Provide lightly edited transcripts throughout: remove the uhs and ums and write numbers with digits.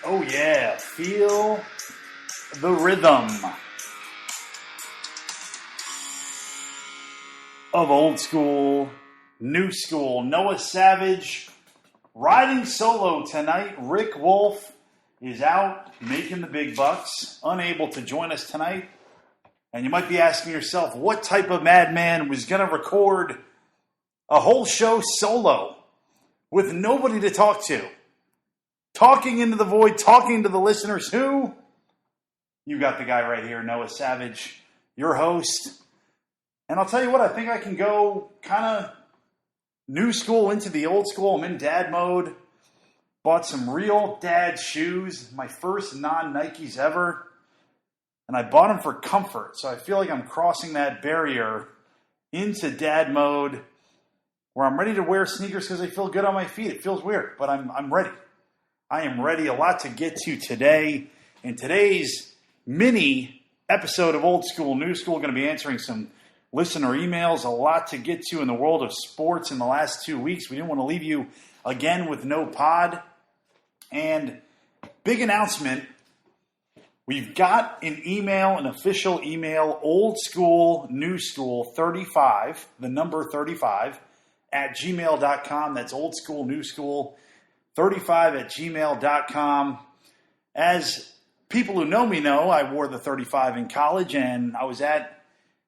Oh yeah, feel the rhythm of old school, new school. Noah Savage riding solo tonight. Rick Wolf is out making the big bucks, unable to join us tonight. And you might be asking yourself, what type of madman was going to record a whole show solo with nobody to talk to? Talking into the void, talking to the listeners. Who? You got the guy right here, Noah Savage, your host. And I'll tell you what, I think I can go kind of new school into the old school. I'm in dad mode. Bought some real dad shoes, my first non-Nikes ever. And I bought them for comfort. So I feel like I'm crossing that barrier into dad mode where I'm ready to wear sneakers because they feel good on my feet. It feels weird, but I'm ready. I am ready. A lot to get to today. In today's mini episode of Old School, New School, going to be answering some listener emails. A lot to get to in the world of sports in the last 2 weeks. We didn't want to leave you again with no pod. And big announcement. We've got an email, an official email, Old School, New School 35, the number 35, at gmail.com. That's Old School, New School 35 at gmail.com. As people who know me know, I wore the 35 in college, and I was at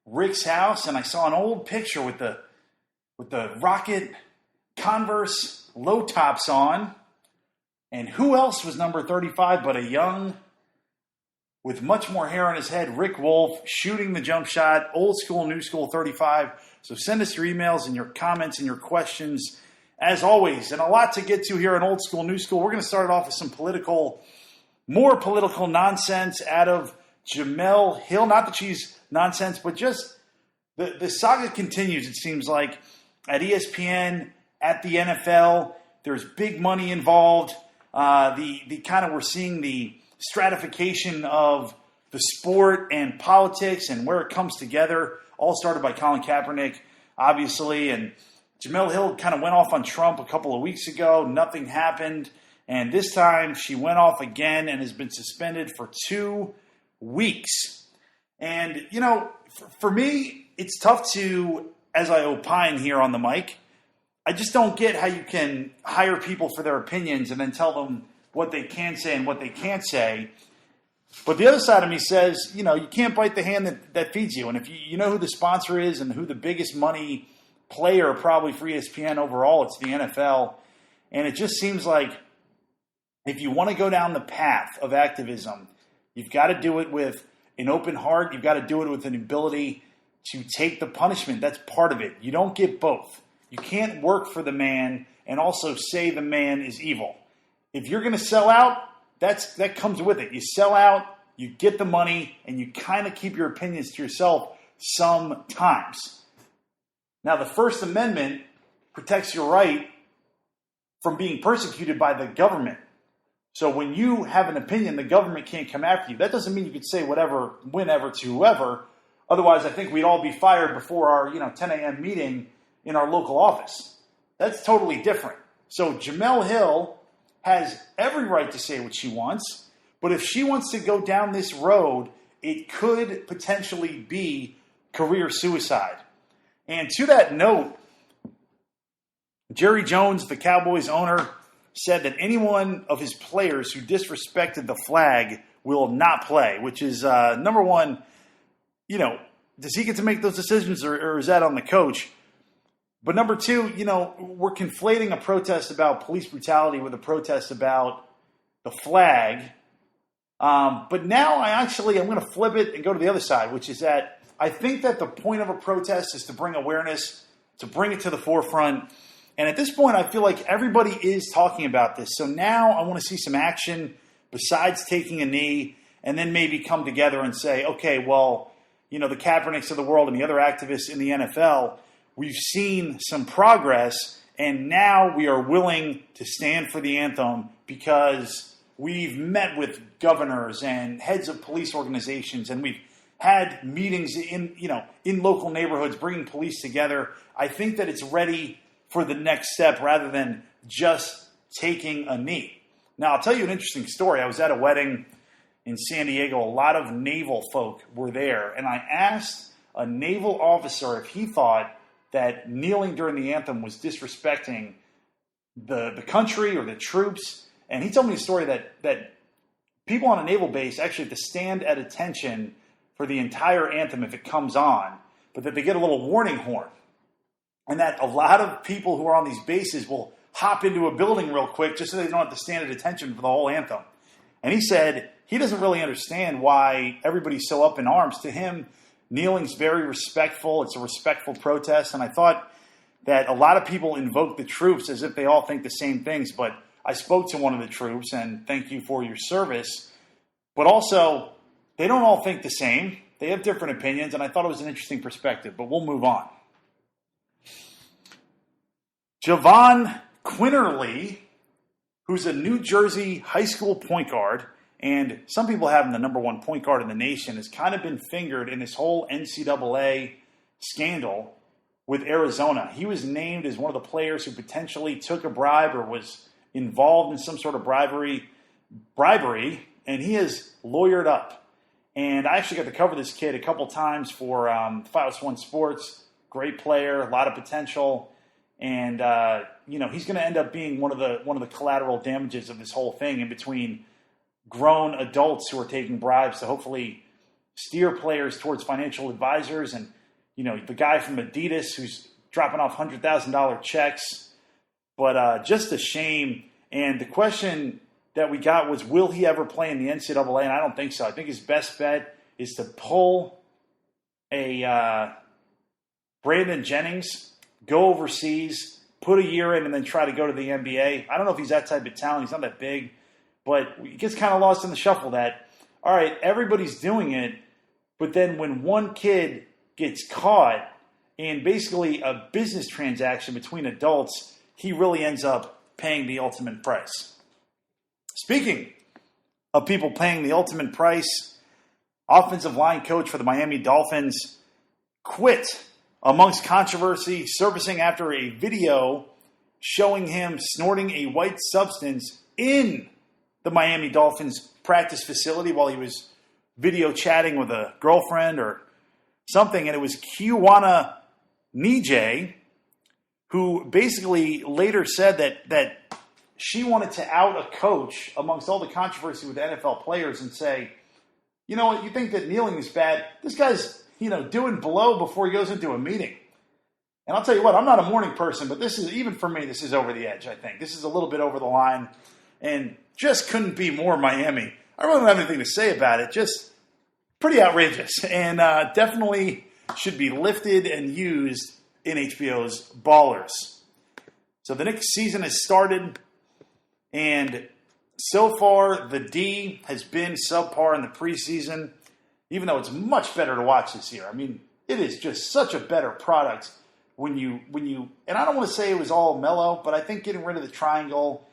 Rick's house, and I saw an old picture with the Rocket Converse low tops on. And who else was number 35 but a young, with much more hair on his head, Rick Wolf, shooting the jump shot, Old School, New School 35. So send us your emails and your comments and your questions, as always. And a lot to get to here on Old School, New School. We're going to start it off with some more political nonsense out of Jamele Hill. Not that she's nonsense, but just the saga continues, it seems like, at ESPN, at the NFL. There's big money involved. We're seeing the stratification of the sport and politics and where it comes together. All started by Colin Kaepernick, obviously, and Jamele Hill kind of went off on Trump a couple of weeks ago. Nothing happened. And this time she went off again and has been suspended for 2 weeks. And, for me, it's tough to, as I opine here on the mic, I just don't get how you can hire people for their opinions and then tell them what they can say and what they can't say. But the other side of me says, you can't bite the hand that feeds you. And if you know who the sponsor is and who the biggest money player probably for ESPN overall, it's the NFL. And it just seems like if you want to go down the path of activism, you've got to do it with an open heart. You've got to do it with an ability to take the punishment. That's part of it. You don't get both. You can't work for the man and also say the man is evil. If you're going to sell out, that comes with it. You sell out, you get the money, and you kind of keep your opinions to yourself sometimes. Now, the First Amendment protects your right from being persecuted by the government. So when you have an opinion, the government can't come after you. That doesn't mean you could say whatever, whenever, to whoever. Otherwise, I think we'd all be fired before our 10 a.m. meeting in our local office. That's totally different. So Jamele Hill has every right to say what she wants, but if she wants to go down this road, it could potentially be career suicide. And to that note, Jerry Jones, the Cowboys owner, said that any one of his players who disrespected the flag will not play, which is, number one, does he get to make those decisions or is that on the coach? But number two, we're conflating a protest about police brutality with a protest about the flag. But now I'm going to flip it and go to the other side, which is that I think that the point of a protest is to bring awareness, to bring it to the forefront. And at this point, I feel like everybody is talking about this. So now I want to see some action besides taking a knee and then maybe come together and say, okay, well, the Kaepernicks of the world and the other activists in the NFL, we've seen some progress, and now we are willing to stand for the anthem because we've met with governors and heads of police organizations, and we've had meetings in local neighborhoods, bringing police together. I think that it's ready for the next step rather than just taking a knee. Now, I'll tell you an interesting story. I was at a wedding in San Diego. A lot of naval folk were there, and I asked a naval officer if he thought that kneeling during the anthem was disrespecting the country or the troops. And he told me a story that people on a naval base actually have to stand at attention for the entire anthem if it comes on, but that they get a little warning horn. And that a lot of people who are on these bases will hop into a building real quick just so they don't have to stand at attention for the whole anthem. And he said he doesn't really understand why everybody's so up in arms. To him, kneeling's very respectful. It's a respectful protest. And I thought that a lot of people invoke the troops as if they all think the same things. But I spoke to one of the troops, and thank you for your service. But also, they don't all think the same. They have different opinions, and I thought it was an interesting perspective. But we'll move on. Javon Quinterly, who's a New Jersey high school point guard, and some people have him the number one point guard in the nation, has kind of been fingered in this whole NCAA scandal with Arizona. He was named as one of the players who potentially took a bribe or was involved in some sort of bribery, and he has lawyered up. And I actually got to cover this kid a couple times for Files One Sports. Great player, a lot of potential. And he's going to end up being one of the collateral damages of this whole thing, in between grown adults who are taking bribes to hopefully steer players towards financial advisors, and the guy from Adidas who's dropping off $100,000 checks. But just a shame. And the question that we got was, will he ever play in the NCAA? And I don't think so. I think his best bet is to pull a Brandon Jennings, go overseas, put a year in, and then try to go to the NBA. I don't know if he's that type of talent. He's not that big. But it gets kind of lost in the shuffle that, all right, everybody's doing it, but then when one kid gets caught in basically a business transaction between adults, he really ends up paying the ultimate price. Speaking of people paying the ultimate price, offensive line coach for the Miami Dolphins quit amongst controversy surfacing after a video showing him snorting a white substance in the Miami Dolphins practice facility while he was video chatting with a girlfriend or something. And it was Kiwana Nije, who basically later said that she wanted to out a coach amongst all the controversy with NFL players and say, you know what, you think that kneeling is bad? This guy's, doing blow before he goes into a meeting. And I'll tell you what, I'm not a morning person, but this is, even for me, this is over the edge, I think. This is a little bit over the line. And just couldn't be more Miami. I really don't have anything to say about it. Just pretty outrageous. And definitely should be lifted and used in HBO's Ballers. So the Knicks season has started. And so far, the D has been subpar in the preseason, even though it's much better to watch this year. I mean, it is just such a better product when you, and I don't want to say it was all mellow, but I think getting rid of the triangle,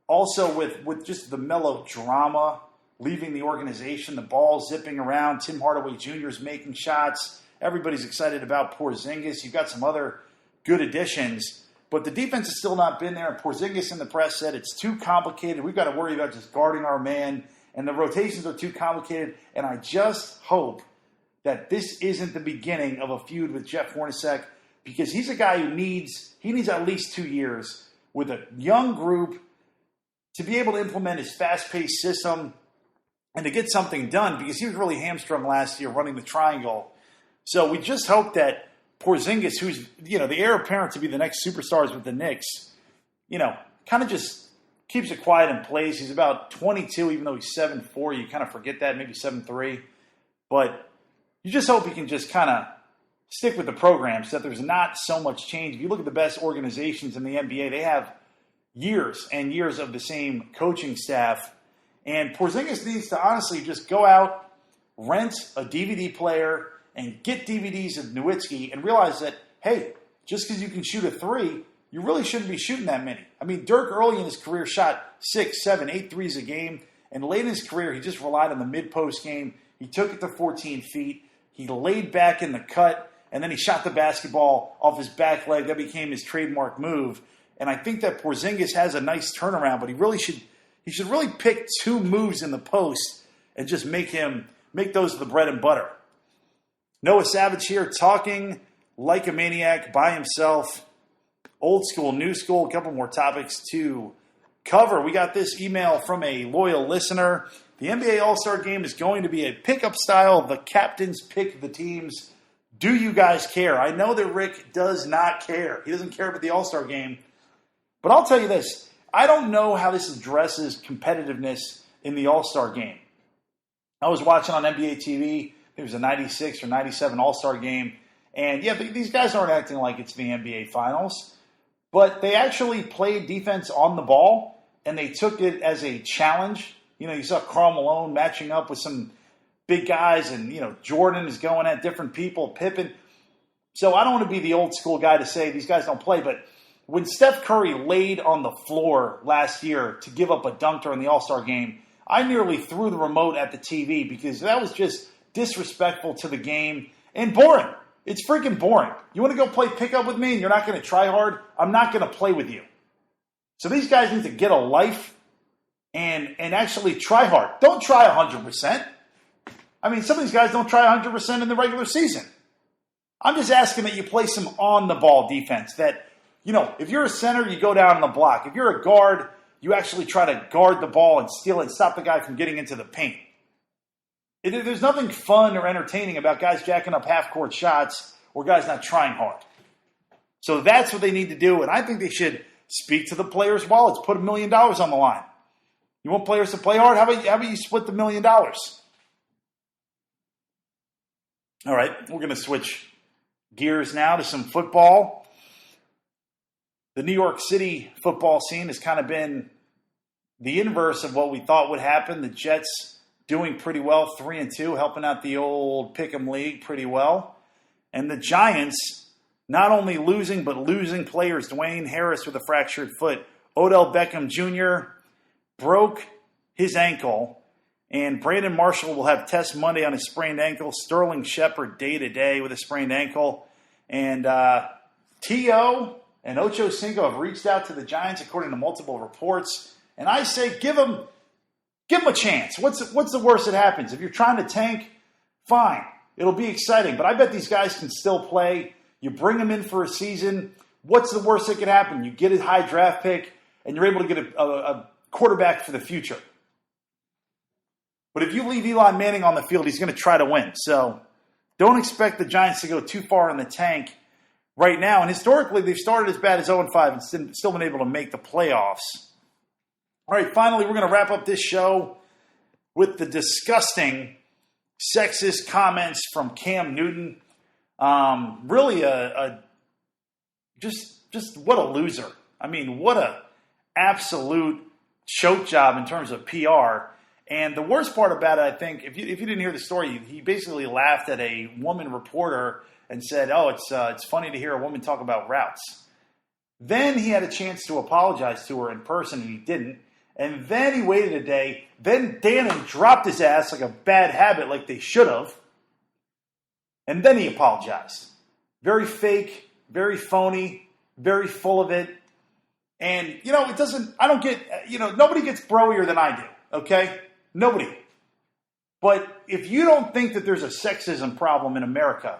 also with just the melodrama, leaving the organization, the ball zipping around, Tim Hardaway Jr. is making shots. Everybody's excited about Porzingis. You've got some other good additions, but the defense has still not been there. And Porzingis in the press said it's too complicated. We've got to worry about just guarding our man, and the rotations are too complicated. And I just hope that this isn't the beginning of a feud with Jeff Hornacek, because he's a guy who needs at least 2 years with a young group to be able to implement his fast-paced system and to get something done, because he was really hamstrung last year running the triangle. So we just hope that Porzingis, who's, the heir apparent to be the next superstars with the Knicks, kind of just keeps it quiet and plays. He's about 22, even though he's 7'4". You kind of forget that, maybe 7'3". But you just hope he can just kind of stick with the program so that there's not so much change. If you look at the best organizations in the NBA, they have years and years of the same coaching staff. And Porzingis needs to honestly just go out, rent a DVD player, and get DVDs of Nowitzki and realize that, hey, just because you can shoot a three, you really shouldn't be shooting that many. I mean, Dirk early in his career shot 6, 7, 8 threes a game. And late in his career, he just relied on the mid-post game. He took it to 14 feet. He laid back in the cut, and then he shot the basketball off his back leg. That became his trademark move. And I think that Porzingis has a nice turnaround, but he really should He should really pick 2 moves in the post and just make those the bread and butter. Noah Savage here talking like a maniac by himself. Old school, new school, a couple more topics to cover. We got this email from a loyal listener. The NBA All-Star Game is going to be a pickup style. The captains pick the teams. Do you guys care? I know that Rick does not care. He doesn't care about the All-Star Game. But I'll tell you this. I don't know how this addresses competitiveness in the All-Star Game. I was watching on NBA TV. It was a 96 or 97 All-Star Game. And yeah, these guys aren't acting like it's the NBA Finals. But they actually played defense on the ball, and they took it as a challenge. You know, you saw Karl Malone matching up with some big guys, and, you know, Jordan is going at different people, Pippen. So I don't want to be the old school guy to say these guys don't play, but when Steph Curry laid on the floor last year to give up a dunk during the All-Star Game, I nearly threw the remote at the TV because that was just disrespectful to the game and boring. It's freaking boring. You want to go play pickup with me and you're not going to try hard? I'm not going to play with you. So these guys need to get a life and actually try hard. Don't try 100%. I mean, some of these guys don't try 100% in the regular season. I'm just asking that you play some on-the-ball defense. That, you know, if you're a center, you go down on the block. If you're a guard, you actually try to guard the ball and steal it and stop the guy from getting into the paint. There's nothing fun or entertaining about guys jacking up half-court shots or guys not trying hard. So that's what they need to do, and I think they should speak to the players' wallets, put $1 million on the line. You want players to play hard? How about you split the $1 million? All right, we're going to switch gears now to some football. The New York City football scene has kind of been the inverse of what we thought would happen. The Jets doing pretty well, 3-2, helping out the old Pick'em League pretty well. And the Giants not only losing, but losing players. Dwayne Harris with a fractured foot. Odell Beckham Jr. broke his ankle. And Brandon Marshall will have tests Monday on his sprained ankle. Sterling Shepard day-to-day with a sprained ankle. And T.O. and Ocho Cinco have reached out to the Giants according to multiple reports. And I say give them a chance. What's the worst that happens? If you're trying to tank, fine. It'll be exciting. But I bet these guys can still play. You bring them in for a season. What's the worst that could happen? You get a high draft pick, and you're able to get a quarterback for the future. But if you leave Eli Manning on the field, he's going to try to win. So don't expect the Giants to go too far in the tank right now. And historically, they've started as bad as 0-5 and still been able to make the playoffs. All right, finally, we're going to wrap up this show with the disgusting sexist comments from Cam Newton. Really just what a loser. I mean, what a absolute choke job in terms of PR. And the worst part about it, I think, if you didn't hear the story, he basically laughed at a woman reporter and said, "Oh, it's funny to hear a woman talk about routes." Then he had a chance to apologize to her in person, and he didn't. And then he waited a day. Then Dannon dropped his ass like a bad habit, like they should have. And then he apologized. Very fake, very phony, very full of it. And, you know, I don't get, nobody gets broier than I do, okay? Nobody. But if you don't think that there's a sexism problem in America,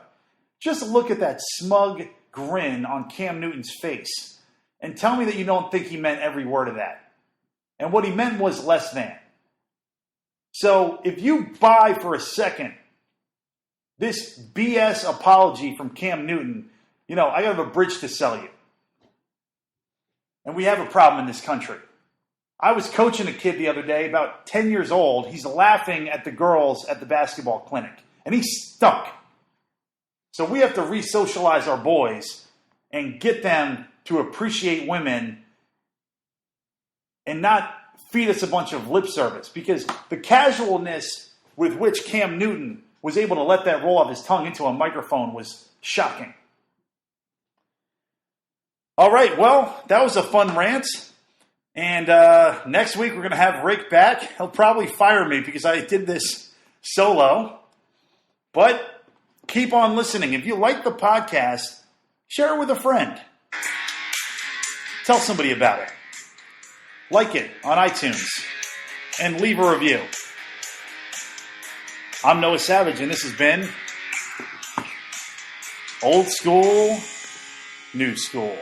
just look at that smug grin on Cam Newton's face and tell me that you don't think he meant every word of that. And what he meant was less than. So if you buy for a second this BS apology from Cam Newton, I have a bridge to sell you. And we have a problem in this country. I was coaching a kid the other day, about 10 years old. He's laughing at the girls at the basketball clinic. And he's stuck. So we have to re-socialize our boys and get them to appreciate women and not feed us a bunch of lip service. Because the casualness with which Cam Newton was able to let that roll off his tongue into a microphone was shocking. All right, well, that was a fun rant. And next week we're going to have Rick back. He'll probably fire me because I did this solo. But keep on listening. If you like the podcast, share it with a friend. Tell somebody about it. like it on iTunes, and leave a review. I'm Noah Savage, and this has been Old School, New School.